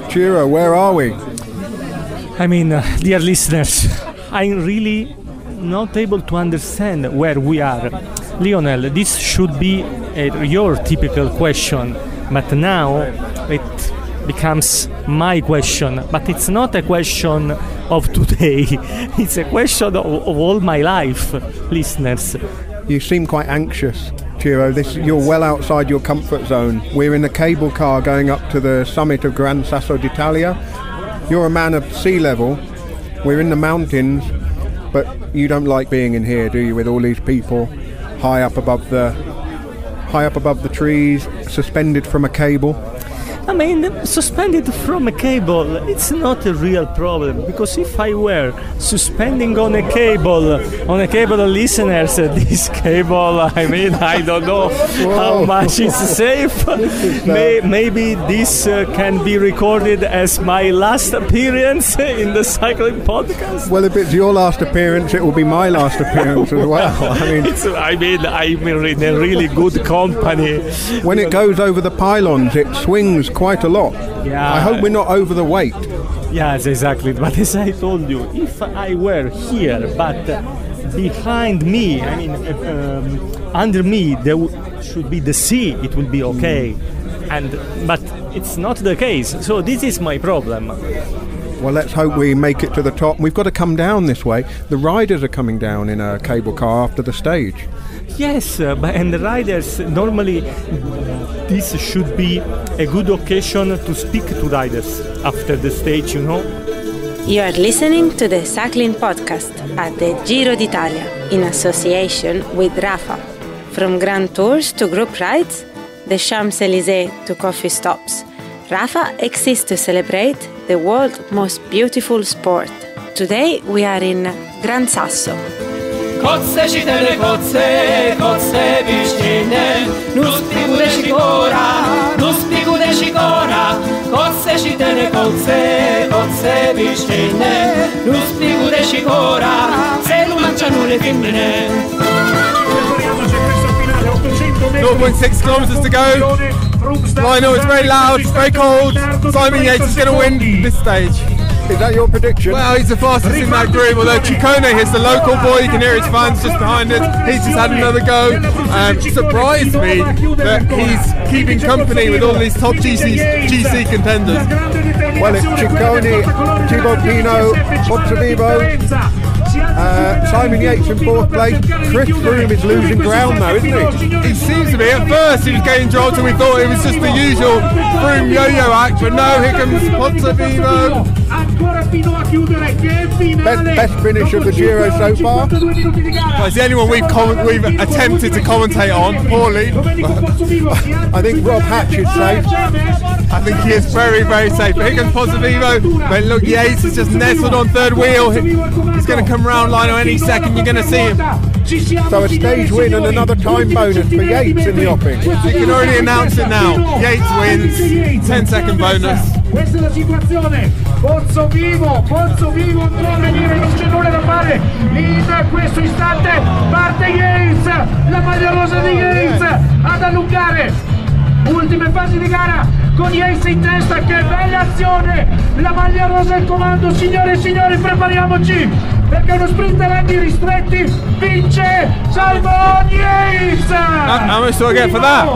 Giro, where are we? I mean, dear listeners, I'm really not able to understand where we are. Lionel, this should be your typical question, but now it becomes my question. But it's not a question of today, it's a question of all my life, listeners. You seem quite anxious, Giro. You're well outside your comfort zone. We're in a cable car going up to the summit of Gran Sasso d'Italia. You're a man of sea level. We're in the mountains, but you don't like being in here, do you? With all these people high up above the trees, suspended from a cable. I mean, suspended from a cable, it's not a real problem, because if I were suspending on a cable, listeners, this cable, I mean, I don't know how much it's safe. Maybe this can be recorded as my last appearance in the cycling podcast. Well, if it's your last appearance, it will be my last appearance as well. I'm in a really good company. When it goes over the pylons, it swings quite a lot. Yeah. I hope we're not over the weight. Yes, exactly. But as I told you, if I were here, but behind me, I mean, under me, there should be the sea, it will be okay. But it's not the case. So this is my problem. Well, let's hope we make it to the top. We've got to come down this way. The riders are coming down in a cable car after the stage. Yes, and the riders, normally this should be a good occasion to speak to riders after the stage, you know. You are listening to the Cycling Podcast at the Giro d'Italia in association with Rafa. From grand tours to group rides, the Champs-Élysées to coffee stops, Rafa exists to celebrate the world's most beautiful sport. Today we are in Gran Sasso. Kotce šitele kotce vištine, nus pigude šikora, kotce šitele kotce vištine, nus pigude šikora, se lo mangiano le femmine. 0.6 kilometres to go. Lionel, it's very loud, it's very cold. Simon Yates is going to win this stage. Is that your prediction? Well, he's the fastest in that group, although Ciccone is the local boy. You can hear his fans just behind us. He's just had another go. Surprised me that he's keeping company with all these top GC contenders. Well, it's Ciccone, Thibaut Pinot, Pozzovivo, Simon Yates in fourth place. Chris Froome is losing ground now, isn't he? He seems to be. At first he was getting dropped and we thought it was just the usual Froome yo-yo act, but no, here comes Pozzovivo. Best finish of the Giro so far. Well, it's the only one we've attempted to commentate on, poorly. I think Rob Hatch is safe. I think he is very, very safe. But here comes Pozzovivo. But look, Yates is just nestled on third wheel. He's going to come round Lionel any second. You're going to see him. So a stage win and another time bonus for Yates in the offing. You can already announce it now. Yates wins, 10-second bonus. Questa è la situazione. Pozzovivo può venire, non c'è nulla da fare in questo istante. Parte Yates, la maglia rosa di Yates ad allungare. Ultime fasi di gara con Yates in testa, che bella azione, la maglia rosa al comando. Signore e signori, prepariamoci perché uno sprint a ranghi ristretti vince Simon Yates. How much do I get for that?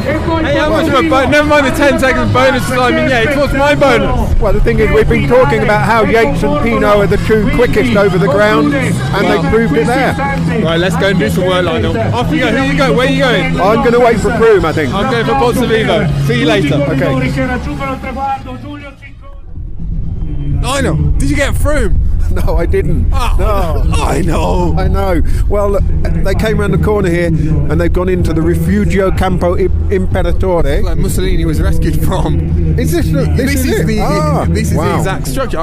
Hey, how much of a bonus? Never mind the 10-second bonus for Simon Yates. What's my bonus? Well, the thing is, we've been talking about how Yates and Pinot are the two quickest over the ground, and they proved it there. Right, let's go and do some work, Lionel. Off you go. Who you go? Where are you going? I'm going to wait for Froome, I think. I'm going for Pozzovivo. See you later. Okay. Lionel, did you get Froome? No, I didn't. Oh, no. I know. Well, they came around the corner here and they've gone into the Refugio Campo Imperatore. Like Mussolini was rescued from. Is this the exact structure.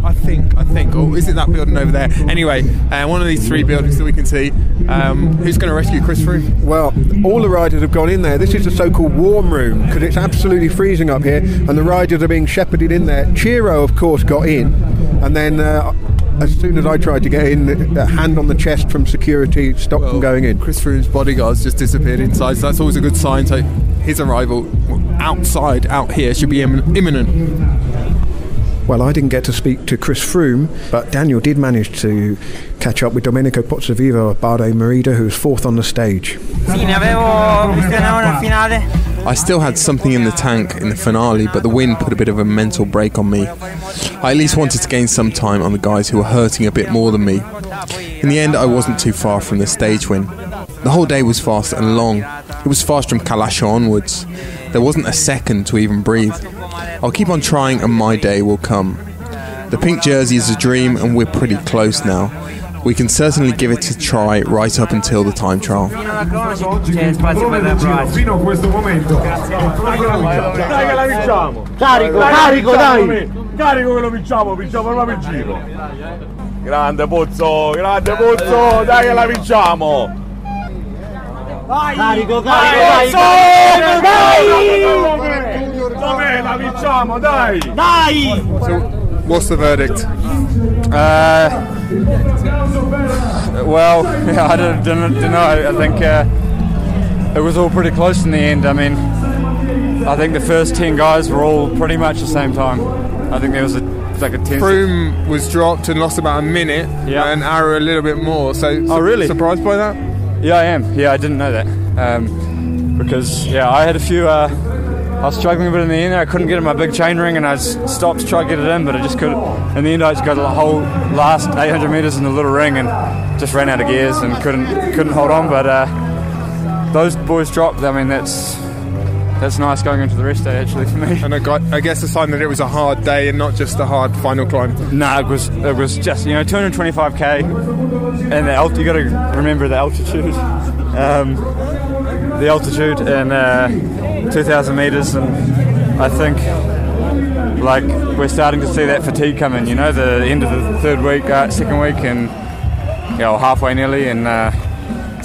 I think. Or is it that building over there? Anyway, one of these three buildings that we can see. Who's going to rescue Chris Froome? Well, all the riders have gone in there. This is the so-called warm room because it's absolutely freezing up here, and the riders are being shepherded in there. Giro, of course, got in, and then as soon as I tried to get in, a hand on the chest from security stopped them going in. Chris Froome's bodyguards just disappeared inside, so that's always a good sign. So his arrival out here should be imminent. Well, I didn't get to speak to Chris Froome, but Daniel did manage to catch up with Domenico Pozzovivo of Bardet Merida, who was fourth on the stage. I still had something in the tank in the finale, but the wind put a bit of a mental break on me. I at least wanted to gain some time on the guys who were hurting a bit more than me. In the end, I wasn't too far from the stage win. The whole day was fast and long. It was fast from Kalasha onwards. There wasn't a second to even breathe. I'll keep on trying and my day will come. The pink jersey is a dream and we're pretty close now. We can certainly give it a try right up until the time trial. Grande Pozzo, dai che la vinciamo! Carico, dai! Dov'è la vinciamo, dai! So, what's the verdict? Well, I don't know. I think it was all pretty close in the end. I mean, I think the first 10 guys were all pretty much the same time. I think there was like a 10. Froome was dropped and lost about a minute, and Arrow a little bit more. So, really? Surprised by that? Yeah, I am. Yeah, I didn't know that because I had a few. I was struggling a bit in the end. I couldn't get in my big chain ring, and I stopped to try to get it in, but I just couldn't. In the end, I just got the whole last 800 metres in the little ring and just ran out of gears and couldn't hold on. But those boys dropped. I mean, that's nice going into the rest day actually for me. And I guess a sign that it was a hard day and not just a hard final climb. No, it was just 225k, and you got to remember the altitude. The altitude and 2,000 metres, and I think like we're starting to see that fatigue come in. The end of the second week, and halfway nearly, and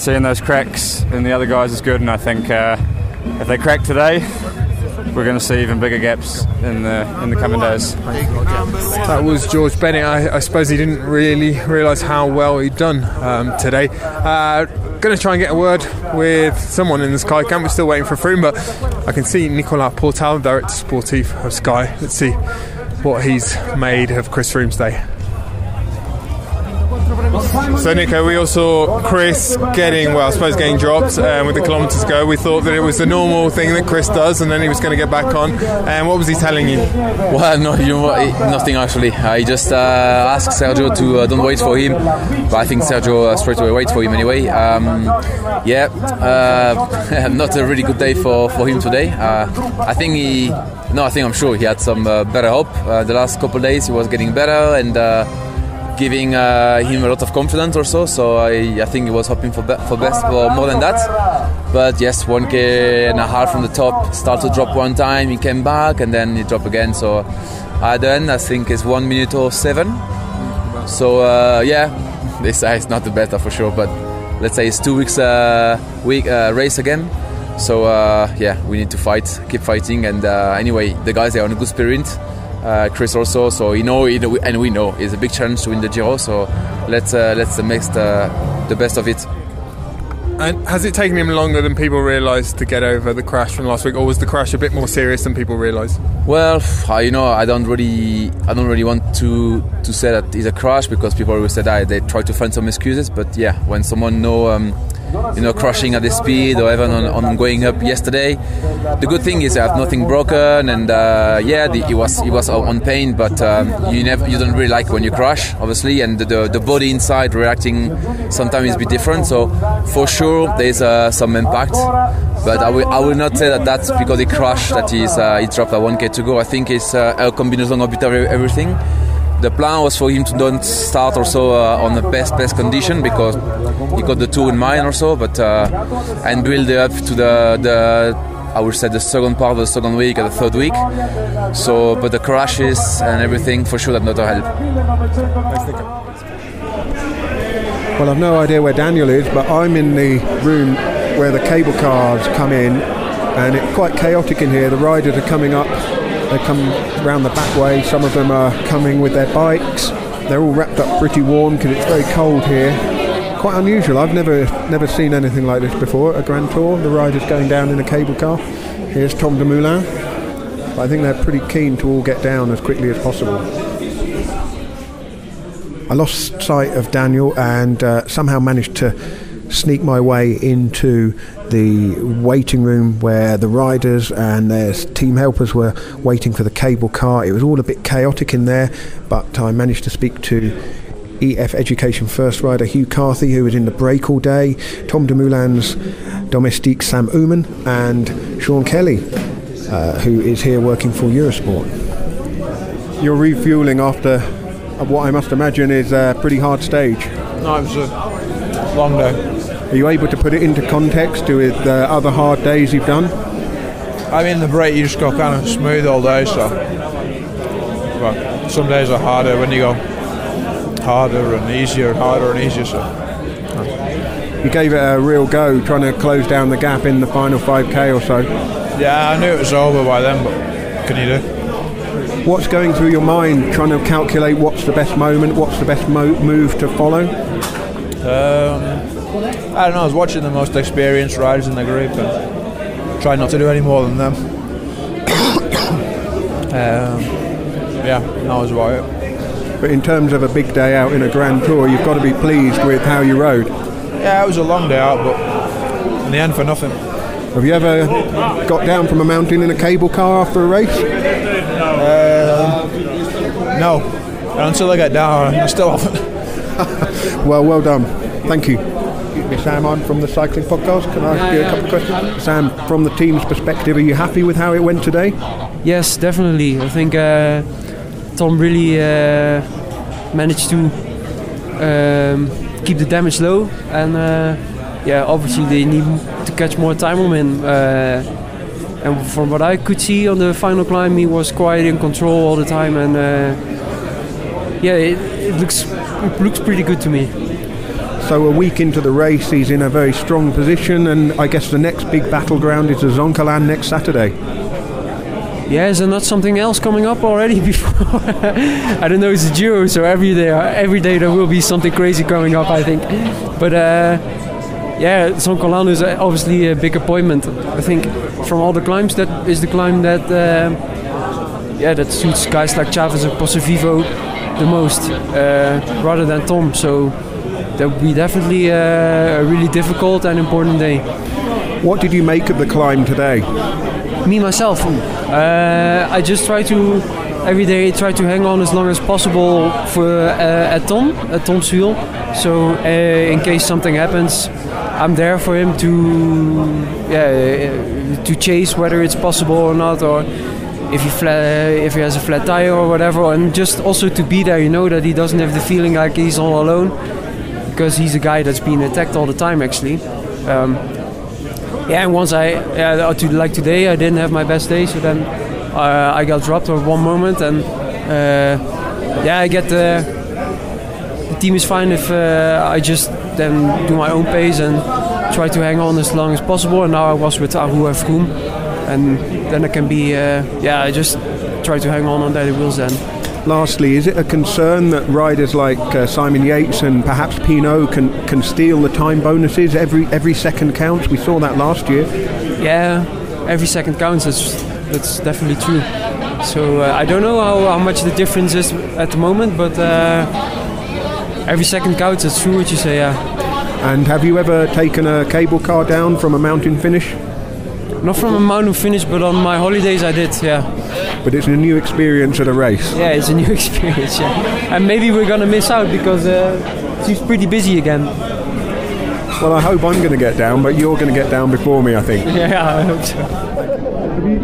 seeing those cracks in the other guys is good. And I think if they crack today, we're going to see even bigger gaps in the coming days. That was George Bennett. I suppose he didn't really realise how well he'd done today. Going to try and get a word with someone in the Sky camp. We're still waiting for Froome, but I can see Nicolas Portal, Director Sportif of Sky. Let's see what he's made of Chris Froome's day. So Nico, we all saw Chris getting dropped with the kilometres to go. We thought that it was the normal thing that Chris does, and then he was going to get back on. And what was he telling you? Well, no, nothing actually. I just asked Sergio to don't wait for him, but I think Sergio straight away wait for him anyway. Not a really good day for him today. I'm sure he had some better hope. The last couple of days he was getting better and giving him a lot of confidence also, so I think he was hoping for best for more than that. But yes, 1k and a half from the top, start to drop one time, he came back and then he dropped again. So at the end I think it's 1 minute or 7. So this is not the better for sure, but let's say it's 2 weeks race again. So we need to keep fighting, and anyway the guys are on a good spirit. Chris also, so we know it's a big challenge to win the Giro. So let's make the best of it. And has it taken him longer than people realised to get over the crash from last week, or was the crash a bit more serious than people realised? Well, I don't really want to say that it's a crash, because people always say that they try to find some excuses. But yeah, when someone crashing at the speed or even on going up yesterday, the good thing is I have nothing broken, and he was on pain, but you don't really like when you crash, obviously, and the body inside reacting sometimes is a bit different. So for sure there's some impact, but I will not say that that's because he crashed that he dropped at 1k to go. I think it's a combination of bit of everything. The plan was for him to don't start also on the best condition, because he got the 2 in mind also, but and build up to the I would say the second part of the second week or the third week. So, but the crashes and everything for sure that not help. Well, I've no idea where Daniel is, but I'm in the room where the cable cars come in, and it's quite chaotic in here. The riders are coming up. They come round the back way. Some of them are coming with their bikes. They're all wrapped up pretty warm because it's very cold here. Quite unusual. I've never seen anything like this before at a Grand Tour. The riders going down in a cable car. Here's Tom Dumoulin. I think they're pretty keen to all get down as quickly as possible. I lost sight of Daniel and somehow managed to sneak my way into the waiting room where the riders and their team helpers were waiting for the cable car. It was all a bit chaotic in there, but I managed to speak to EF Education First rider Hugh Carthy, who was in the break all day, Tom Dumoulin's domestique Sam Oomen, and Sean Kelly, who is here working for Eurosport. You're refuelling after what I must imagine is a pretty hard stage. No, it was a long day. Are you able to put it into context with other hard days you've done? I mean, the break you just go kind of smooth all day, so well, some days are harder when you go harder and easier, so. You gave it a real go trying to close down the gap in the final 5k or so. Yeah, I knew it was over by then, but what can you do? What's going through your mind trying to calculate what's the best moment, what's the best move to follow? I don't know, I was watching the most experienced riders in the group and trying not to do any more than them. Yeah, that was about it. But in terms of a big day out in a Grand Tour, you've got to be pleased with how you rode. Yeah, it was a long day out, but in the end for nothing. Have you ever got down from a mountain in a cable car after a race? No, and until I get down, I still haven't. Well done. Thank you. Sam, I'm from the Cycling Podcast. Can I ask you a couple of questions? Sam, from the team's perspective, are you happy with how it went today? Yes, definitely. I think Tom really managed to keep the damage low, and obviously they need to catch more time on him. And from what I could see on the final climb, he was quite in control all the time, and it looks pretty good to me. So a week into the race, he's in a very strong position, and I guess the next big battleground is the Zoncolan next Saturday. Yeah, is there not something else coming up already before? I don't know, it's a Giro, so every day there will be something crazy coming up, I think. But Zoncolan is obviously a big appointment. I think from all the climbs, that is the climb that that suits guys like Chaves and Pozzovivo the most, rather than Tom. So that would be definitely a really difficult and important day. What did you make of the climb today? Me, myself, I just every day try to hang on as long as possible for at Tom's wheel. So in case something happens, I'm there for him to chase whether it's possible or not, or if he has a flat tire or whatever, and just also to be there, that he doesn't have the feeling like he's all alone, because he's a guy that's been attacked all the time actually. And once like today, I didn't have my best day, so then I got dropped at one moment, and I get the team is fine if I just then do my own pace and try to hang on as long as possible. And now I was with Froome, and then I can be I just try to hang on that wheels then. Lastly, is it a concern that riders like Simon Yates and perhaps Pinot can steal the time bonuses? Every second counts. We saw that last year. Yeah, every second counts. That's definitely true. So I don't know how much the difference is at the moment, but every second counts. That's true what you say. Yeah. And have you ever taken a cable car down from a mountain finish? Not from a mountain finish, but on my holidays I did. Yeah. But it's a new experience at a race. Yeah, it's a new experience, yeah. And maybe we're going to miss out because it seems pretty busy again. Well, I hope I'm going to get down, but you're going to get down before me, I think. Yeah, I hope so.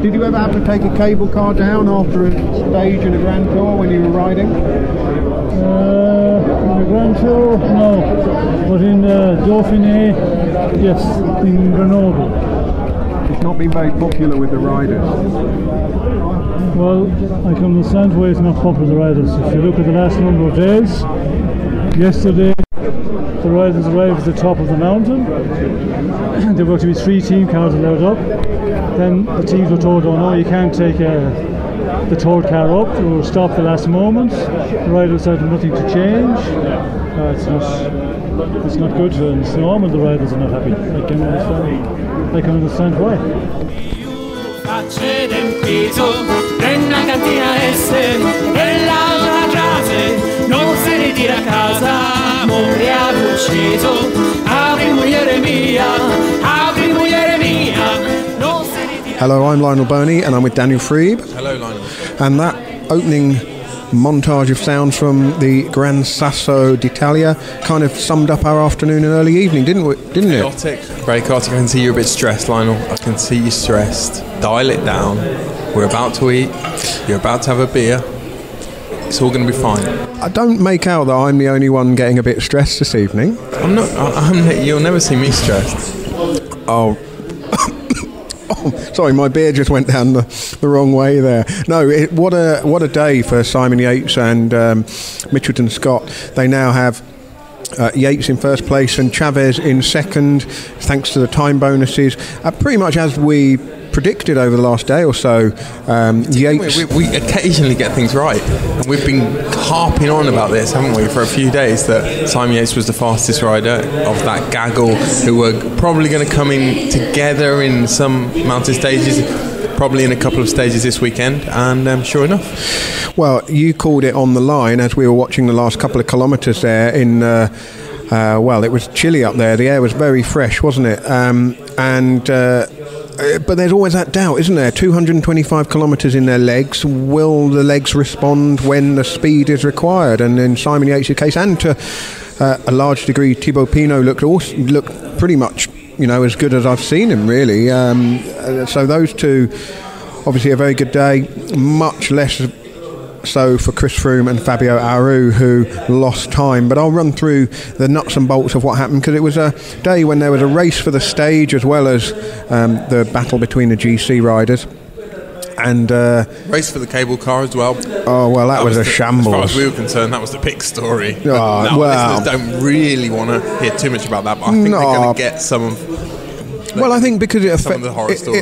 Did you ever have to take a cable car down after a stage in a Grand Tour when you were riding? In the Grand Tour, no. But in Dauphiné, yes, in Grenoble. It's not been very popular with the riders. Well, I can understand why it's not popular with the riders. If you look at the last number of days, yesterday the riders arrived at the top of the mountain. There were to be 3 team cars allowed up. Then the teams were told, oh no, you can't take the third car up, it will stop the last moment. The riders had nothing to change. It's not good, and it's normal the riders are not happy. I can understand why. Facce d'empiso, nella cantina esse, quella una frase, non se ne tira a casa, moriamo ucciso, apri mugliere mia, non se ne tira. Hello, I'm Lionel Birnie and I'm with Daniel Friebe. Hello, Lionel. And that opening montage of sounds from the Gran Sasso d'Italia kind of summed up our afternoon and early evening, didn't it? Chaotic. Very chaotic. I can see you're a bit stressed, Lionel. I can see you stressed. Dial it down. We're about to eat. You're about to have a beer. It's all going to be fine. I don't make out that I'm the only one getting a bit stressed this evening. I'm not. You'll never see me stressed. Oh, sorry, my beer just went down the wrong way there. No, what a day for Simon Yates and Mitchelton Scott. They now have Yates in first place and Chaves in second, thanks to the time bonuses. Pretty much as we predicted over the last day or so. Yates. We occasionally get things right, and we've been harping on about this, haven't we, for a few days, that Simon Yates was the fastest rider of that gaggle, who were probably going to come in together in some mountain stages, probably in a couple of stages this weekend, and sure enough. Well, you called it on the line as we were watching the last couple of kilometres there in well, it was chilly up there. The air was very fresh, wasn't it? But there's always that doubt, isn't there? 225 kilometres in their legs. Will the legs respond when the speed is required? And in Simon Yates' case, and to a large degree, Thibaut Pinot looked pretty much, as good as I've seen him, really. So those two, obviously a very good day. Much less so for Chris Froome and Fabio Aru, who lost time. But I'll run through the nuts and bolts of what happened, because it was a day when there was a race for the stage as well as the battle between the GC riders. And race for the cable car as well. Oh, well, that was a shambles. As far as we were concerned, that was the big story. Well, listeners don't really want to hear too much about that, but I think they're going to get some of... Well, I think because it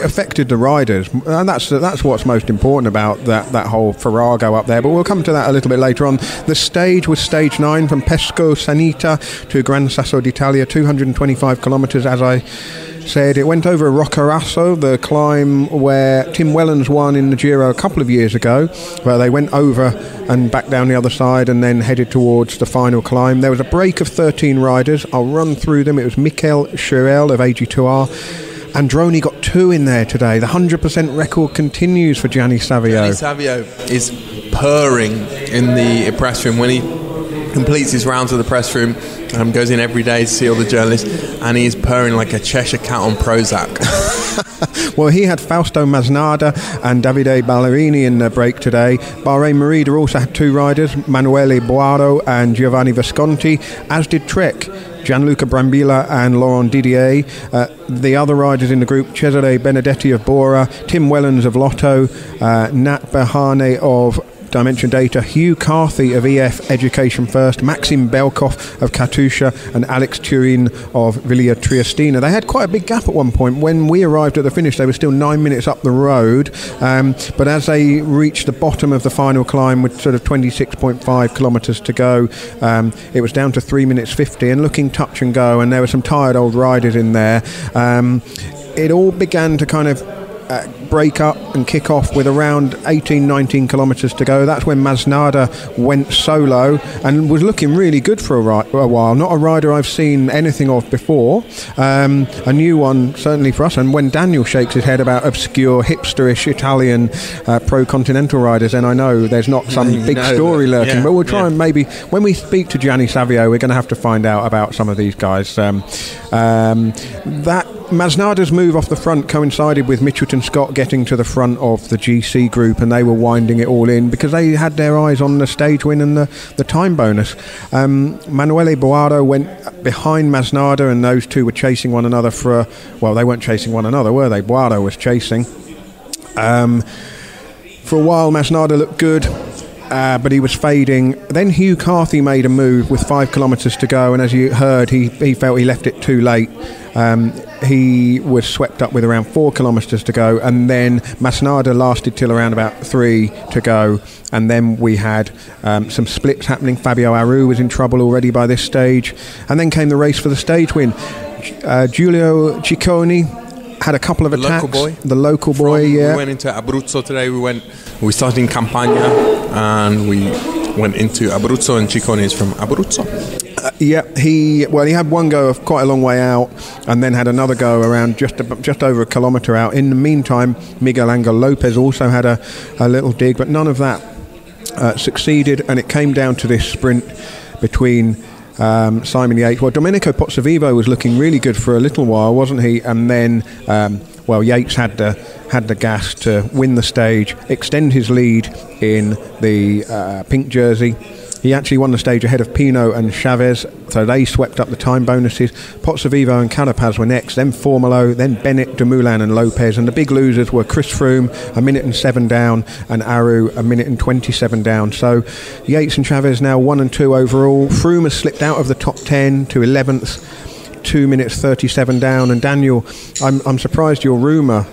affected the riders, and that's what's most important about that whole farrago up there. But we'll come to that a little bit later on. The stage was stage 9 from Pesco Sannita to Gran Sasso d'Italia, 225 kilometres, as I said. It went over Roccaraso, the climb where Tim Wellens won in the Giro a couple of years ago, where they went over and back down the other side and then headed towards the final climb. There was a break of 13 riders. I'll run through them. It was Mikel Schirel of AG2R. Androni got 2 in there today. The 100% record continues for Gianni Savio. Gianni Savio is purring in the press room when he completes his rounds of the press room. Goes in every day to see all the journalists, and he's purring like a Cheshire cat on Prozac. Well, he had Fausto Masnada and Davide Ballerini in the break today. Bahrain Merida also had 2 riders, Manuele Boaro and Giovanni Visconti, as did Trek, Gianluca Brambilla and Laurent Didier. The other riders in the group, Cesare Benedetti of Bora, Tim Wellens of Lotto, Nat Behane of Dimension Data, Hugh Carthy of EF Education First, Maxim Belkov of Katusha, and Alex Turin of Villa Triestina. They had quite a big gap at one point. When we arrived at the finish, they were still 9 minutes up the road, but as they reached the bottom of the final climb with sort of 26.5 kilometres to go, it was down to 3 minutes 50 and looking touch and go, and there were some tired old riders in there. It all began to kind of break up and kick off with around 18-19 kilometres to go. That's when Masnada went solo and was looking really good for a while. Not a rider I've seen anything of before. A new one certainly for us. And when Daniel shakes his head about obscure hipsterish Italian pro-continental riders, then I know there's not some big story lurking. Yeah, but we'll try and maybe when we speak to Gianni Savio, we're going to have to find out about some of these guys. That Masnada's move off the front coincided with Mitchelton Scott getting to the front of the GC group, and they were winding it all in because they had their eyes on the stage win and the time bonus. Manuele Boaro went behind Masnada, and those two were chasing one another well, they weren't chasing one another, were they? Boaro was chasing. For a while, Masnada looked good. But he was fading. Then Hugh Carthy made a move with 5 kilometres to go, and as you heard, he felt he left it too late. He was swept up with around 4 kilometres to go, and then Masnada lasted till around about 3 to go, and then we had some splits happening. Fabio Aru was in trouble already by this stage, and then came the race for the stage win. Giulio Ciccone had a couple of attacks. The local boy, We went into Abruzzo today. We started in Campania and we went into Abruzzo, and Ciccone is from Abruzzo. He had one go of quite a long way out, and then had another go around just over a kilometre out. In the meantime, Miguel Angel Lopez also had a little dig, but none of that succeeded, and it came down to this sprint between Simon Yates. Well, Domenico Pozzovivo was looking really good for a little while, wasn't he? And then, Yates had the gas to win the stage, extend his lead in the pink jersey. He actually won the stage ahead of Pino and Chaves, so they swept up the time bonuses. Pozzovivo and Carapaz were next, then Formolo, then Bennett, Dumoulin and Lopez, and the big losers were Chris Froome, 1 minute and 7 down, and Aru, 1 minute and 27 down. So Yates and Chaves now 1 and 2 overall. Froome has slipped out of the top 10 to 11th, 2 minutes 37 down. And Daniel, I'm surprised your rumour,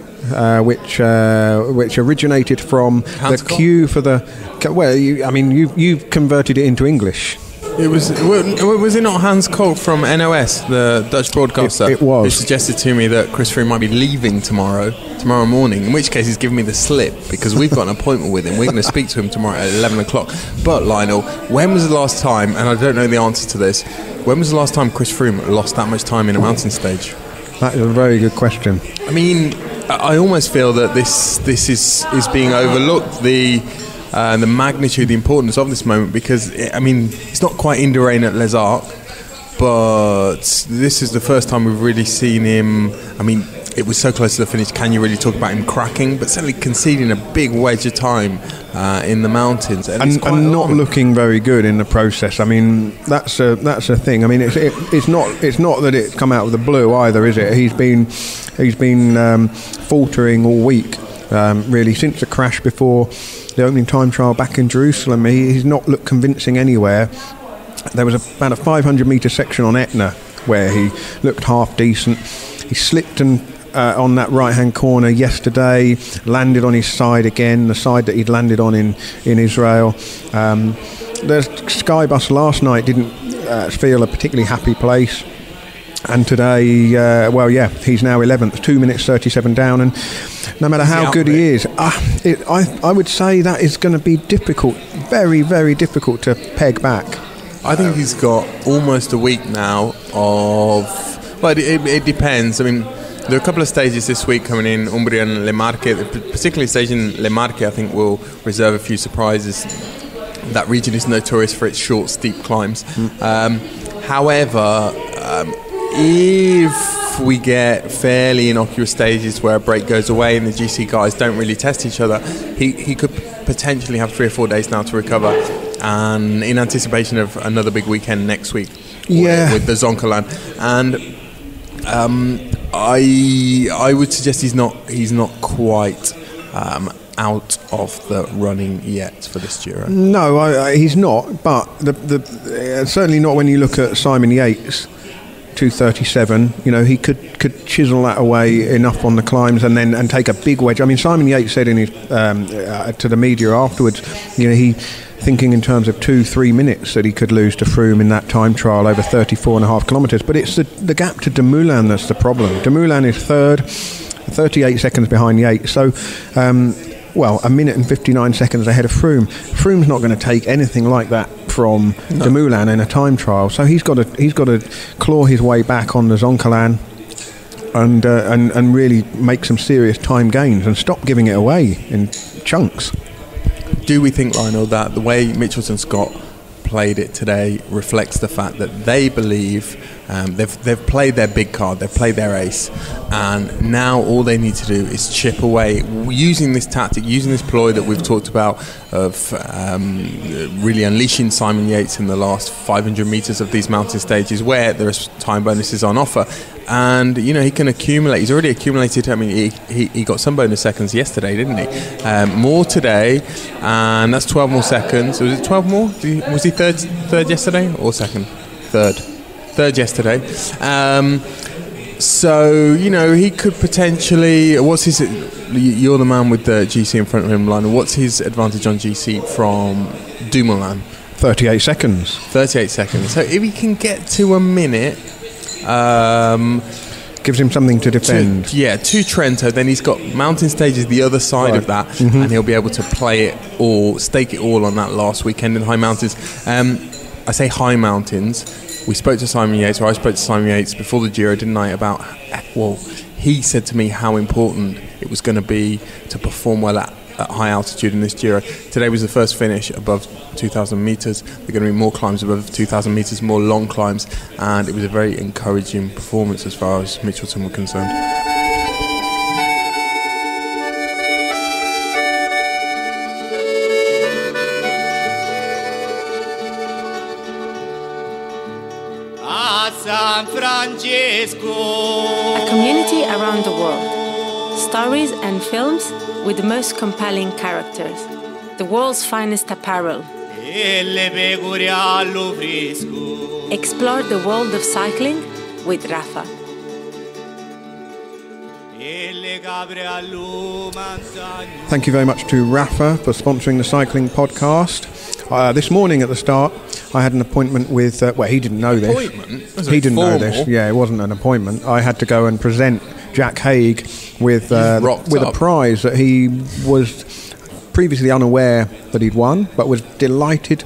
which originated from the queue for the... Well, you've converted it into English. Was it not Hans Kolk from NOS, the Dutch broadcaster? It was. Who suggested to me that Chris Froome might be leaving tomorrow morning, in which case he's given me the slip, because we've got an appointment with him. We're going to speak to him tomorrow at 11 o'clock. But, Lionel, when was the last time, and I don't know the answer to this, when was the last time Chris Froome lost that much time in a mountain stage? That is a very good question. I mean, I almost feel that this is being overlooked, the magnitude, the importance of this moment, because it's not quite in the rain at Les Arcs, but this is the first time we've really seen him. It was so close to the finish. Can you really talk about him cracking? But certainly conceding a big wedge of time in the mountains, and not looking very good in the process. That's a thing. It's not that it's come out of the blue either, is it? He's been faltering all week, really, since the crash before the opening time trial back in Jerusalem. He's not looked convincing anywhere. There was about a 500 metre section on Etna where he looked half decent. He slipped on that right-hand corner yesterday, landed on his side again, the side that he'd landed on in Israel. The Skybus last night didn't feel a particularly happy place. And today, he's now 11th, 2 minutes 37 down, and no matter how good he is, I would say that is going to be difficult, very, very difficult to peg back. I think he's got almost a week now of... Well, it depends. There are a couple of stages this week coming in, Umbria and Le Marche. Particularly stage in Le Marche, I think, will reserve a few surprises. That region is notorious for its short, steep climbs. However... if we get fairly innocuous stages where a break goes away and the GC guys don't really test each other, he could potentially have 3 or 4 days now to recover, and in anticipation of another big weekend next week with the Zoncolan. And I would suggest he's not quite out of the running yet for this Giro. No, he's not, but certainly not when you look at Simon Yates. 2:37, he could chisel that away enough on the climbs and take a big wedge. Simon Yates said in his to the media afterwards, he thinking in terms of 2-3 minutes that he could lose to Froome in that time trial over 34.5 kilometres. But it's the gap to Dumoulin that's the problem. Dumoulin is third, 38 seconds behind Yates. So, 1 minute and 59 seconds ahead of Froome. Froome's not going to take anything like that from Dumoulin in a time trial, so he's got to claw his way back on the Zoncolan and really make some serious time gains and stop giving it away in chunks. Do we think, Lionel, that the way Mitchelton Scott played it today reflects the fact that they believe they've played their big card, they've played their ace, and now all they need to do is chip away using this tactic, using this ploy that we've talked about of really unleashing Simon Yates in the last 500 metres of these mountain stages where there are time bonuses on offer. And he can accumulate. He's already accumulated. He got some bonus seconds yesterday, didn't he? More today, and that's 12 more seconds. Was it 12 more? Was he third yesterday or second? Third yesterday. So he could potentially. What's his? You're the man with the GC in front of him, Lionel. What's his advantage on GC from Dumoulin? 38 seconds. 38 seconds. So if he can get to a minute. Gives him something to defend. To Trento. Then he's got mountain stages the other side of that, and he'll be able to play it all, stake it all on that last weekend in high mountains. I say high mountains. We spoke to Simon Yates, or I spoke to Simon Yates before the Giro, didn't I? About, well, he said to me how important it was going to be to perform well at high altitude in this Giro. Today was the first finish above 2,000 metres. There are going to be more climbs above 2,000 metres, more long climbs, and it was a very encouraging performance as far as Mitchelton were concerned. A community around the world. Stories and films with the most compelling characters. The world's finest apparel. Explore the world of cycling with Rafa. Thank you very much to Rafa for sponsoring the cycling podcast. This morning at the start, I had an appointment with... he didn't know this. He didn't know this. Yeah, it wasn't an appointment. I had to go and present Jack Haig with a prize that he was previously unaware that he'd won, but was delighted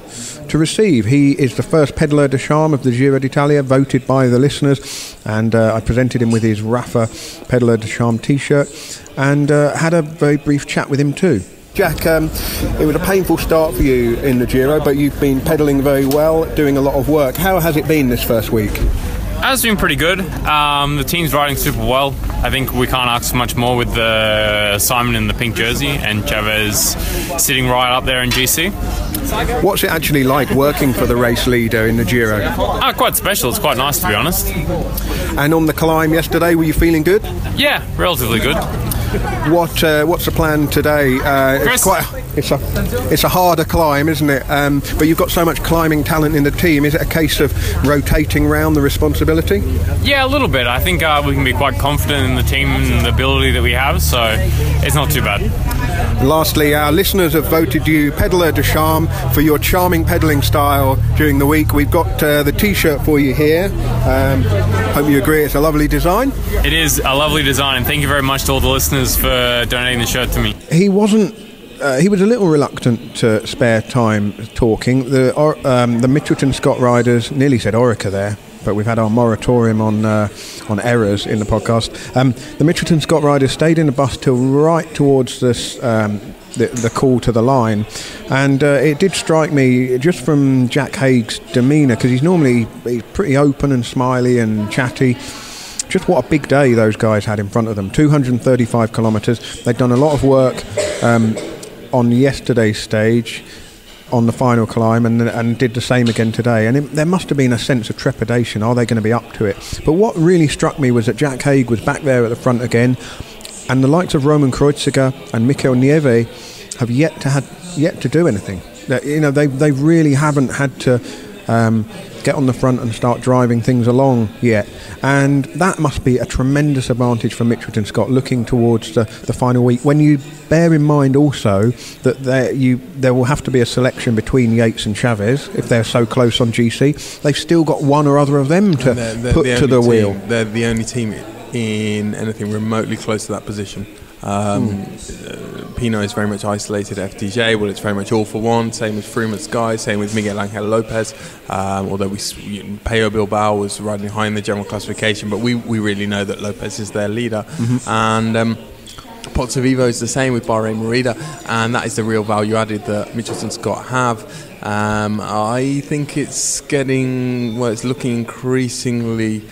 to receive. He is the first Pédaleur de Charme of the Giro d'Italia, voted by the listeners, and I presented him with his Rafa Pédaleur de Charme t-shirt, and had a very brief chat with him too. Jack, it was a painful start for you in the Giro, but you've been pedalling very well, doing a lot of work. How has it been this first week? It's been pretty good. The team's riding super well. I think we can't ask for much more with Simon in the pink jersey and Chaves sitting right up there in GC. What's it actually like working for the race leader in the Giro? Quite special. It's quite nice, to be honest. And on the climb yesterday, were you feeling good? Yeah, relatively good. What's the plan today? It's a harder climb, isn't it? But you've got so much climbing talent in the team. Is it a case of rotating round the responsibility? Yeah, a little bit. I think we can be quite confident in the team and the ability that we have, so it's not too bad. Lastly, our listeners have voted you Pédaleur de Charme for your charming pedalling style during the week. We've got the t-shirt for you here. Hope you agree it's a lovely design. It is a lovely design, and thank you very much to all the listeners for donating the shirt to me. He was a little reluctant to spare time talking. The Mitchelton Scott riders, nearly said Orica there, but we've had our moratorium on errors in the podcast. The Mitchelton Scott riders stayed in the bus till right towards this the call to the line, and it did strike me just from Jack Haig's demeanour, because he's pretty open and smiley and chatty. Just what a big day those guys had in front of them. 235 kilometres. They'd done a lot of work on yesterday's stage on the final climb, and did the same again today, and there must have been a sense of trepidation. Are they going to be up to it? But what really struck me was that Jack Haig was back there at the front again, and the likes of Roman Kreuziger and Mikel Nieve have yet to do anything. They really haven't had to get on the front and start driving things along yet, and that must be a tremendous advantage for Mitchelton Scott looking towards the final week, when you bear in mind also that there will have to be a selection between Yates and Chaves. If they're so close on GC, they've still got one or other of them to put to the wheel. They're the only team in anything remotely close to that position. Pinot is very much isolated at FDJ. Well, it's very much all for one. Same with Froome at Sky. Same with Miguel Angel Lopez. Although Pello Bilbao was riding high in the general classification, but we really know that Lopez is their leader. And Pozzo Vivo is the same with Bahrain Merida, and that is the real value added that Mitchelton Scott have. I think it's looking increasingly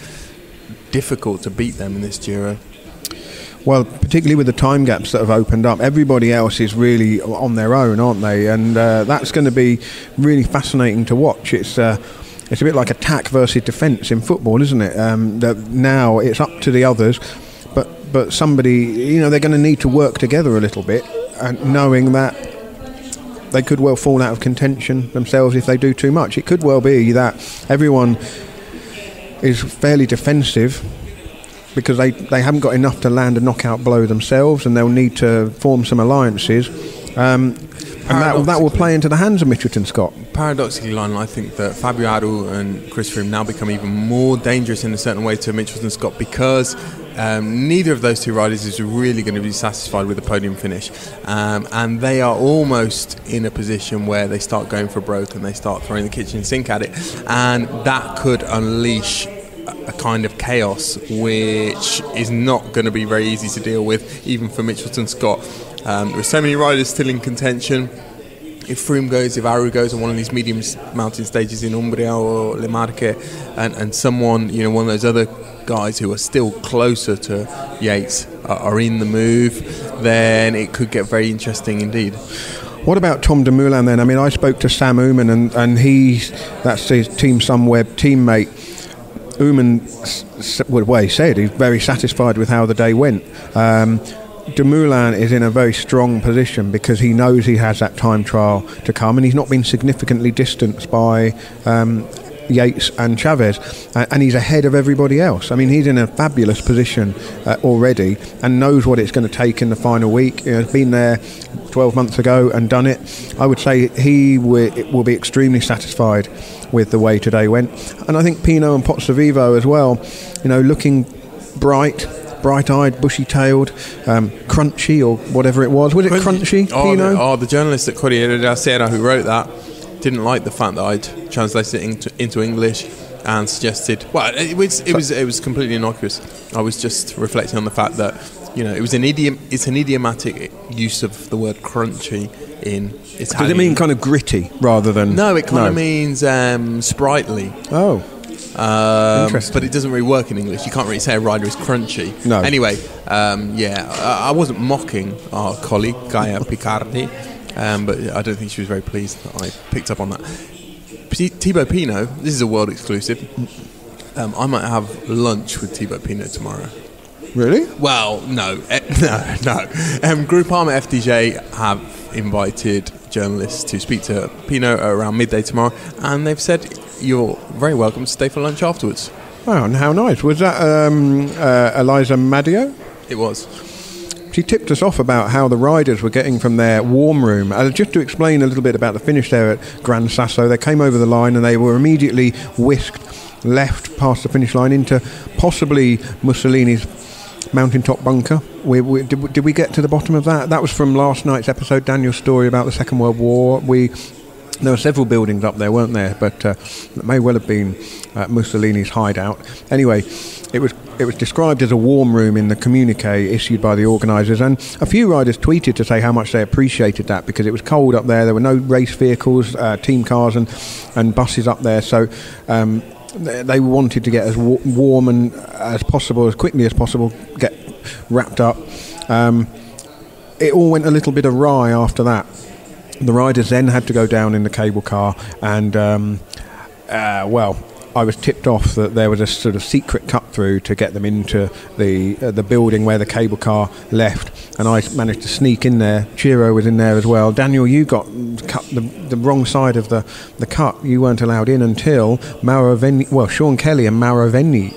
difficult to beat them in this Giro. Well, particularly with the time gaps that have opened up, everybody else is really on their own, aren't they? And that's going to be really fascinating to watch. It's a bit like attack versus defence in football, isn't it? Now it's up to the others, but somebody, they're going to need to work together a little bit, and knowing that they could well fall out of contention themselves if they do too much. It could well be that everyone is fairly defensive, because they haven't got enough to land a knockout blow themselves, and they'll need to form some alliances. And that will play into the hands of Mitchelton Scott. Paradoxically, Lionel, I think that Fabio Aru and Chris Froome now become even more dangerous in a certain way to Mitchelton Scott because neither of those two riders is really going to be satisfied with the podium finish, and they are almost in a position where they start going for broke and they start throwing the kitchen sink at it, and that could unleash a kind of chaos which is not going to be very easy to deal with, even for Mitchelton Scott. There are so many riders still in contention. If Froome goes, if Aru goes on one of these medium mountain stages in Umbria or Le Marche, and someone, one of those other guys who are still closer to Yates are in the move, then it could get very interesting indeed. What about Tom Dumoulin then? I mean, I spoke to Sam Oomen, and that's his Team Sunweb teammate. Oomen, he said he's very satisfied with how the day went. Dumoulin is in a very strong position because he knows he has that time trial to come, and he's not been significantly distanced by Yates and Chaves, and he's ahead of everybody else. I mean, he's in a fabulous position already and knows what it's going to take in the final week. He's been there 12 months ago and done it. I would say he will be extremely satisfied with the way today went, and I think Pinot and Pozzovivo as well, looking bright-eyed, bushy-tailed, crunchy or whatever it was. Was it crunchy, Pinot? The journalist at Corriere della Sera who wrote that didn't like the fact that I'd translated it into English and suggested. Well, it was completely innocuous. I was just reflecting on the fact that it was an idiom. It's an idiomatic use of the word crunchy in Italian. Does it mean kind of gritty rather than? No, it kind of means sprightly. Oh. Interesting. But it doesn't really work in English. You can't really say a rider is crunchy. No. Anyway, I wasn't mocking our colleague Gaia Picardi, but I don't think she was very pleased that I picked up on that. Thibaut Pinot, this is a world exclusive. I might have lunch with Thibaut Pinot tomorrow. Really? Well, no. Groupama FDJ have invited journalists to speak to Pinot around midday tomorrow, and they've said you're very welcome to stay for lunch afterwards. Wow, and how nice. Was that Eliza Madio? It was. She tipped us off about how the riders were getting from their warm room. Just to explain a little bit about the finish there at Gran Sasso, they came over the line and they were immediately whisked left past the finish line into possibly Mussolini's mountaintop bunker. Did we get to the bottom of that? That was from last night's episode, Daniel's story about the Second World War. There were several buildings up there, weren't there? But it may well have been Mussolini's hideout. Anyway, it was described as a warm room in the communique issued by the organisers, and a few riders tweeted to say how much they appreciated that because it was cold up there. There were no race vehicles, team cars and buses up there, so they wanted to get as warm and as possible, as quickly as possible, get wrapped up. It all went a little bit awry after that. The riders then had to go down in the cable car, and I was tipped off that there was a sort of secret cut through to get them into the building where the cable car left, and I managed to sneak in there. Giro was in there as well. Daniel, you got cut the wrong side of the cut. You weren't allowed in until Sean Kelly and Mauro Venni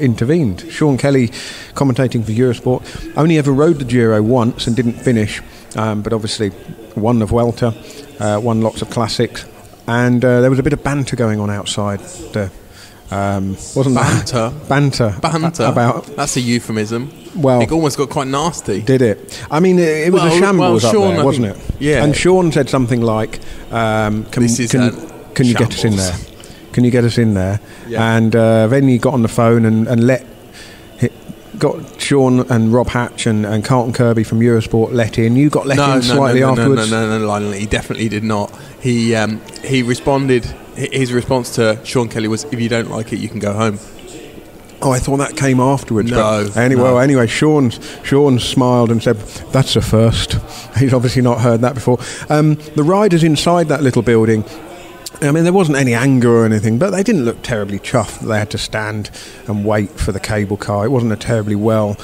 intervened. Sean Kelly, commentating for Eurosport, only ever rode the Giro once and didn't finish, but obviously won the Vuelta, won lots of classics, and there was a bit of banter going on outside. Wasn't banter about? That's a euphemism. Well, it almost got quite nasty. Did it? I mean, it was a shambles up there, wasn't it? Yeah. And Sean said something like, "Can you get us in there? Can you get us in there?" Yeah. And then he got on the phone and got Sean and Rob Hatch and Carlton Kirby from Eurosport let in. You got let in slightly afterwards. No, Lionel, he definitely did not. He responded. His response to Sean Kelly was, "If you don't like it, you can go home." Oh, I thought that came afterwards. No. Anyway, Sean smiled and said, "That's a first." He's obviously not heard that before. The riders inside that little building, I mean, there wasn't any anger or anything, but they didn't look terribly chuffed that they had to stand and wait for the cable car. It wasn't a terribly well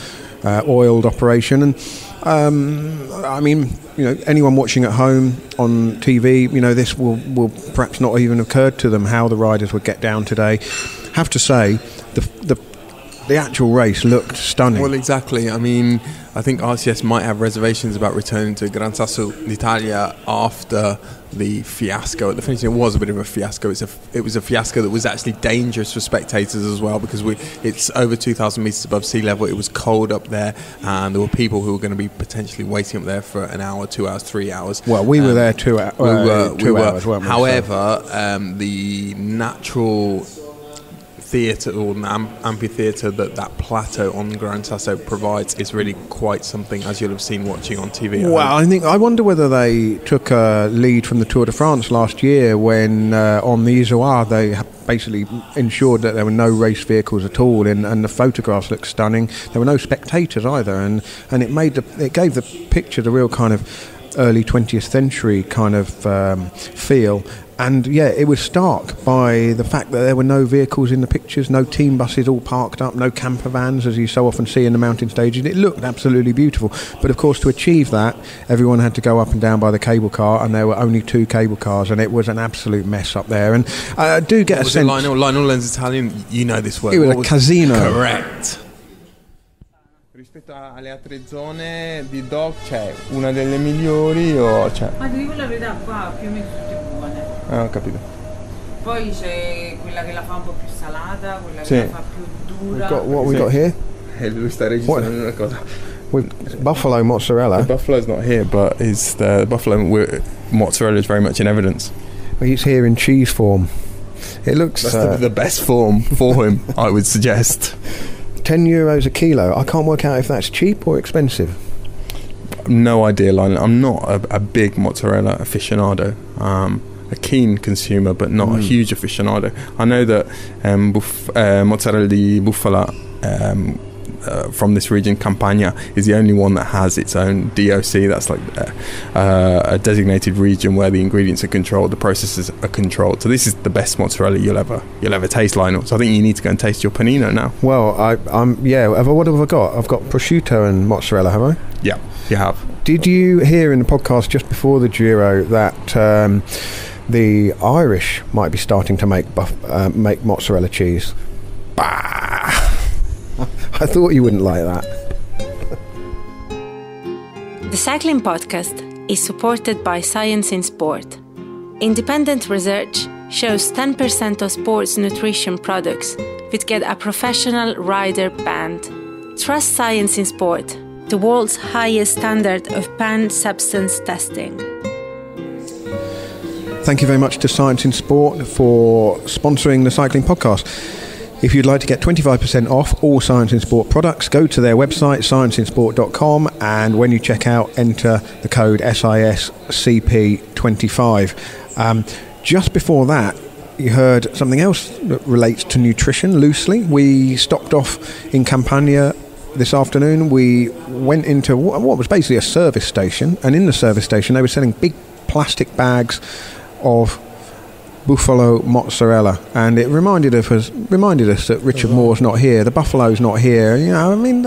oiled operation, and I mean, anyone watching at home on TV, this will perhaps not even occurred to them how the riders would get down today. Have to say, the actual race looked stunning. Well, exactly. I mean, I think RCS might have reservations about returning to Gran Sasso d'Italia after the fiasco at the finish. It was a bit of a fiasco. It was a fiasco that was actually dangerous for spectators as well, because it's over 2,000 metres above sea level. It was cold up there, and there were people who were going to be potentially waiting up there for an hour, 2 hours, 3 hours. Well, we were there 2 hours. We were. However, the natural theatre or an amphitheatre that plateau on Gran Sasso provides is really quite something, as you'll have seen watching on TV. Well, I wonder whether they took a lead from the Tour de France last year when on the Izoard they basically ensured that there were no race vehicles at all, and the photographs looked stunning. There were no spectators either, and it gave the picture the real kind of early 20th century kind of feel. And yeah, it was stark by the fact that there were no vehicles in the pictures, no team buses all parked up, no camper vans as you so often see in the mountain stages. It looked absolutely beautiful. But of course, to achieve that, everyone had to go up and down by the cable car, and there were only 2 cable cars, and it was an absolute mess up there. And I do get a sense... Lionel learns Italian, you know this word. It was a casino. Correct. Rispetto alle altre zone di dock c'è una delle migliori o c'è? Ma ti dico la verità, qua più o meno tutte buone. Ho capito. Poi c'è quella che la fa un po' più salata, quella che la fa più dura. What we got here? Lui sta registrando una cosa. Buffalo mozzarella. The buffalo's not here, but the buffalo mozzarella is very much in evidence. Well, he's here in cheese form. It looks... That's the best form for him, I would suggest. €10 a kilo. I can't work out if that's cheap or expensive. No idea, Lionel. I'm not a big mozzarella aficionado. A keen consumer, but not a huge aficionado. I know that mozzarella di bufala from this region, Campania, is the only one that has its own DOC. That's like a designated region where the ingredients are controlled, the processes are controlled. So this is the best mozzarella you'll ever taste, Lionel. So I think you need to go and taste your panino now. Well, what have I got? I've got prosciutto and mozzarella, have I? Yeah, you have. Did you hear in the podcast just before the Giro that the Irish might be starting to make mozzarella cheese? Bah! I thought you wouldn't like that. The Cycling Podcast is supported by Science in Sport. Independent research shows 10% of sports nutrition products would get a professional rider banned. Trust Science in Sport, the world's highest standard of banned substance testing. Thank you very much to Science in Sport for sponsoring the Cycling Podcast. If you'd like to get 25% off all Science in Sport products, go to their website, scienceinsport.com, and when you check out, enter the code SISCP25. Just before that, you heard something else that relates to nutrition loosely. We stopped off in Campania this afternoon. We went into what was basically a service station, and in the service station they were selling big plastic bags of buffalo mozzarella, and it reminded us that Richard Moore's not here, the buffalo's not here. You know, I mean,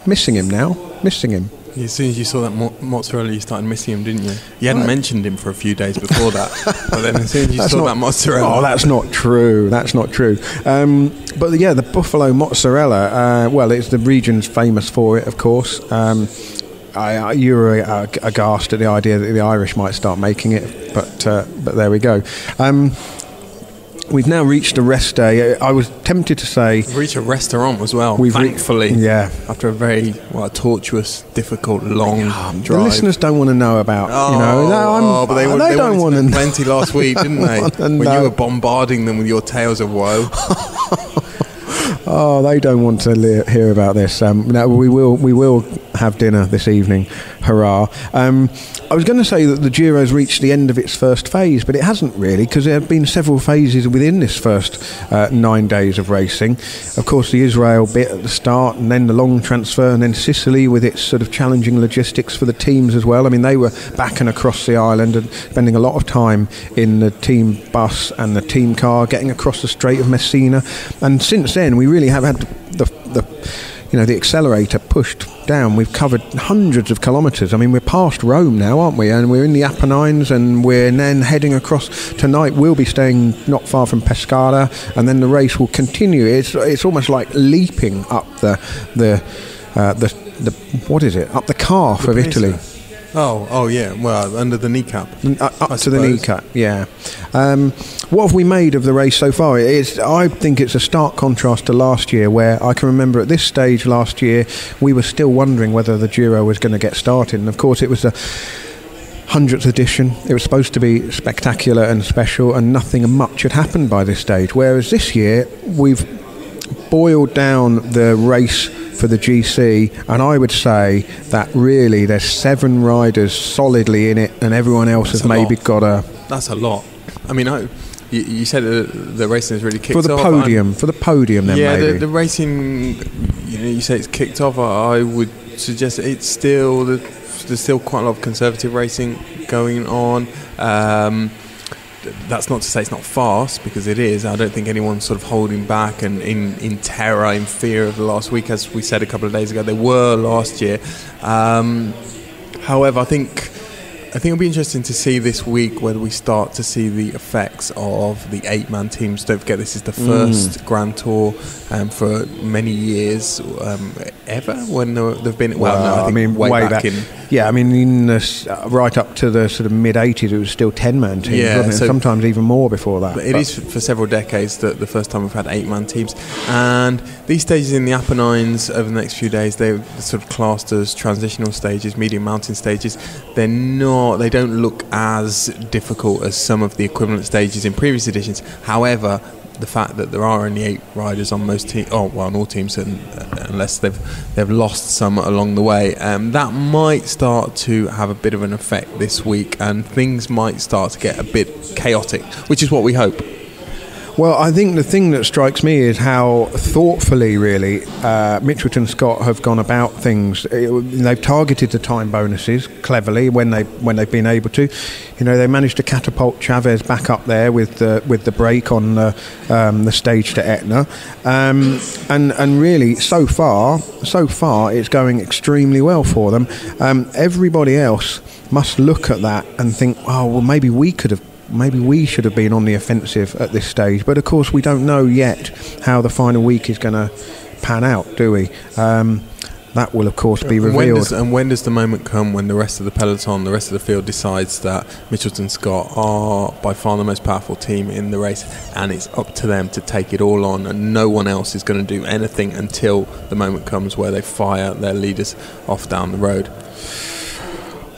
missing him now. As soon as you saw that mozzarella, you started missing him, didn't you? You hadn't mentioned him for a few days before that, but then as soon as you saw that mozzarella... Oh, that's not true. But yeah, the buffalo mozzarella, well, it's the region's famous for it, of course. You were aghast at the idea that the Irish might start making it, but there we go. We've now reached a rest day. I was tempted to say... We've reached a restaurant as well, thankfully. Yeah. After a very tortuous, difficult, long drive. The listeners don't want to know about, but they don't want to know. Plenty last week, didn't they? When you were bombarding them with your tales of woe. Oh, they don't want to hear about this. No, we will have dinner this evening. Hurrah. I was going to say that the Giro's reached the end of its first phase, but it hasn't really, because there have been several phases within this first 9 days of racing. Of course, the Israel bit at the start, and then the long transfer, and then Sicily with its sort of challenging logistics for the teams as well. I mean, they were back and across the island and spending a lot of time in the team bus and the team car, getting across the Strait of Messina. And since then, we really have had the the accelerator pushed down. We've covered hundreds of kilometres. I mean, we're past Rome now, aren't we? And we're in the Apennines, and we're then heading across. Tonight we'll be staying not far from Pescara, and then the race will continue. It's almost like leaping up the what is it? Up the calf of Italy. Oh yeah. Well, under the kneecap. Up to the kneecap. Yeah. What have we made of the race so far? I think it's a stark contrast to last year, where I can remember at this stage last year we were still wondering whether the Giro was going to get started, and of course it was the 100th edition. It was supposed to be spectacular and special, and nothing much had happened by this stage. Whereas this year we've boiled down the race for the GC, and I would say that really there's 7 riders solidly in it, and everyone else has maybe got a... That's a lot. I mean, you said the racing has really kicked off. For the podium then maybe. Yeah, the racing, you say it's kicked off. I would suggest it's still... There's still quite a lot of conservative racing going on. That's not to say it's not fast, because it is. I don't think anyone's sort of holding back and in terror, in fear of the last week, as we said a couple of days ago. They were last year. However, I think it'll be interesting to see this week whether we start to see the effects of the 8-man teams. Don't forget, this is the first Grand Tour for many years ever, when they've been... Well, no, I think way back in... Yeah, I mean, right up to the sort of mid-80s, it was still 10-man teams, wasn't it? So sometimes even more before that. It is for several decades the first time we've had 8-man teams. And these stages in the Apennines over the next few days, they're sort of classed as transitional stages, medium mountain stages. They don't look as difficult as some of the equivalent stages in previous editions. However, the fact that there are only 8 riders on most teams, on all teams, unless they've lost some along the way, that might start to have a bit of an effect this week, and things might start to get a bit chaotic, which is what we hope. Well, I think the thing that strikes me is how thoughtfully, really, Mitchelton Scott have gone about things. They've targeted the time bonuses cleverly when they've been able to. They managed to catapult Chaves back up there with the break on the stage to Etna, and really so far it's going extremely well for them. Everybody else must look at that and think, oh well, maybe we should have been on the offensive at this stage. But of course we don't know yet how the final week is going to pan out, do we? That will of course be revealed. When does the moment come when the rest of the peloton, the rest of the field decides that Mitchelton Scott are by far the most powerful team in the race, and it's up to them to take it all on, and no one else is going to do anything until the moment comes where they fire their leaders off down the road?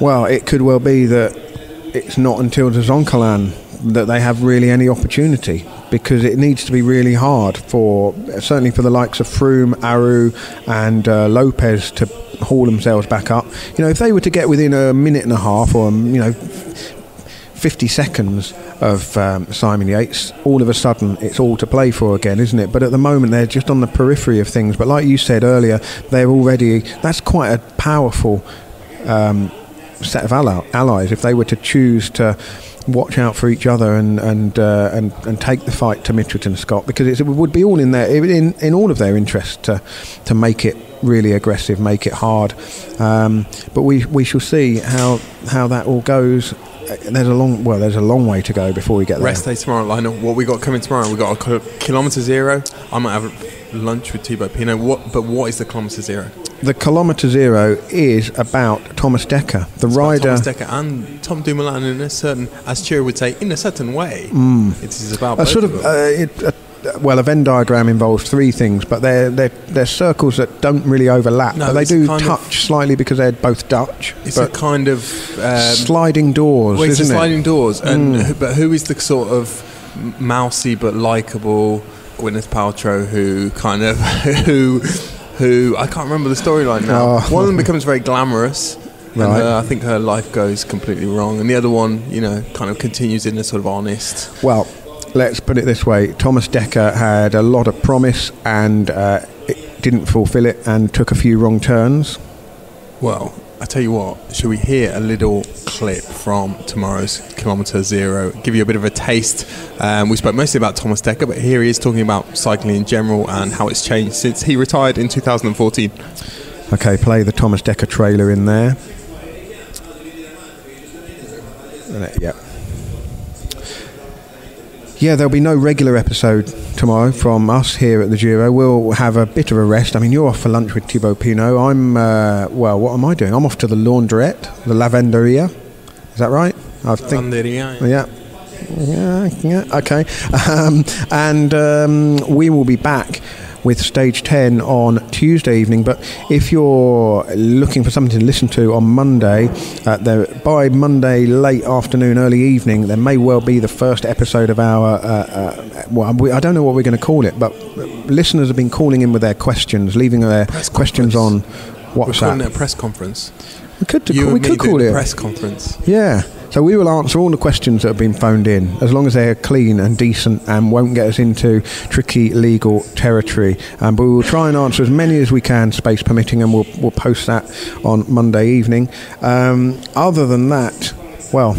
Well, it could well be that it's not until the Zoncolan that they have really any opportunity, because it needs to be really hard certainly for the likes of Froome, Aru and Lopez to haul themselves back up. If they were to get within a minute and a half or 50 seconds of Simon Yates, all of a sudden it's all to play for again, isn't it? But at the moment they're just on the periphery of things. But like you said earlier, that's quite a powerful set of allies if they were to choose to watch out for each other and take the fight to Mitchelton Scott, because it would be all in all of their interest to make it really aggressive, make it hard. But we shall see how that all goes. There's a long way to go before we get there. Rest day tomorrow, Lionel. What we got coming tomorrow? We got a kilometre zero. I might have lunch with Thibaut Pinot. What is the kilometre zero? The kilometre zero is about Thomas Dekker, the rider. Thomas Dekker and Tom Dumoulin, as Chiro would say, in a certain way. It is about both sort of. A Venn diagram involves 3 things, but they're circles that don't really overlap. No, but they do touch slightly because they're both Dutch. It's a kind of sliding doors. Well, it's isn't sliding doors. But who is the sort of mousy but likeable Gwyneth Paltrow who I can't remember the storyline now. One of them becomes very glamorous, and I think her life goes completely wrong, and the other one, kind of continues in a sort of honest. Well, let's put it this way: Thomas Dekker had a lot of promise and it didn't fulfil it, and took a few wrong turns. Well, I tell you what, should we hear a little clip from tomorrow's Kilometre Zero? Give you a bit of a taste. We spoke mostly about Thomas Dekker, but here he is talking about cycling in general and how it's changed since he retired in 2014. Okay, play the Thomas Dekker trailer in there. Yeah. Yeah, there'll be no regular episode tomorrow from us here at the Giro. We'll have a bit of a rest. I mean, you're off for lunch with Thibaut Pinot. I'm, what am I doing? I'm off to the laundrette, the lavanderia. Is that right? I think. Lavanderia. Yeah, okay. And we will be back with Stage 10 on Tuesday evening. But if you're looking for something to listen to on Monday, by Monday late afternoon, early evening, there may well be the first episode of our, I don't know what we're going to call it, but listeners have been calling in with their questions, leaving their questions on WhatsApp. We're calling it a press conference. We could call it a press conference. Yeah. So we will answer all the questions that have been phoned in, as long as they're clean and decent and won't get us into tricky legal territory. But we will try and answer as many as we can, space permitting, and we'll post that on Monday evening. Other than that, well,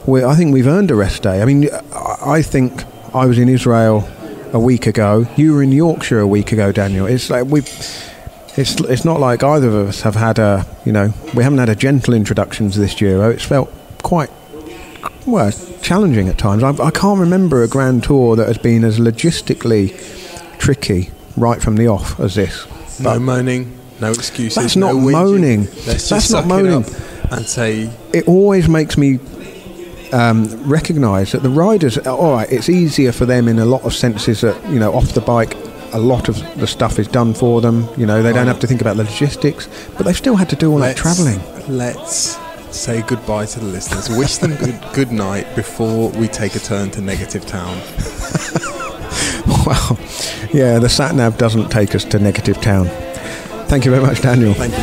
I think we've earned a rest day. I mean, I think I was in Israel a week ago. You were in Yorkshire a week ago, Daniel. It's like It's not like either of us have had we haven't had a gentle introduction to this Giro. It's felt quite challenging at times. I can't remember a Grand Tour that has been as logistically tricky right from the off as this. No moaning, no excuses. That's not moaning. That's not moaning. And say it always makes me recognise that the riders. All right, it's easier for them in a lot of senses that off the bike. A lot of the stuff is done for them. They don't have to think about the logistics, but they've still had to do all that travelling. Let's say goodbye to the listeners. Wish them good night before we take a turn to Negative Town. Well, yeah, the sat-nav doesn't take us to Negative Town. Thank you very much, Daniel. Thank you,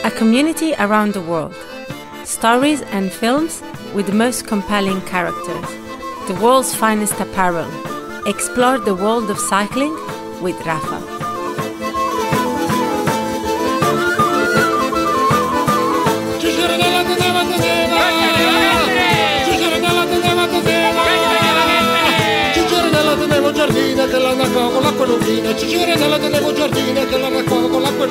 A community around the world. Stories and films with the most compelling characters. The world's finest apparel. Explore the world of cycling with Rafa. Giardina che la raccolgo con l'acqua nel vino, ci gira nella tenevo giardina che la raccolgo con l'acqua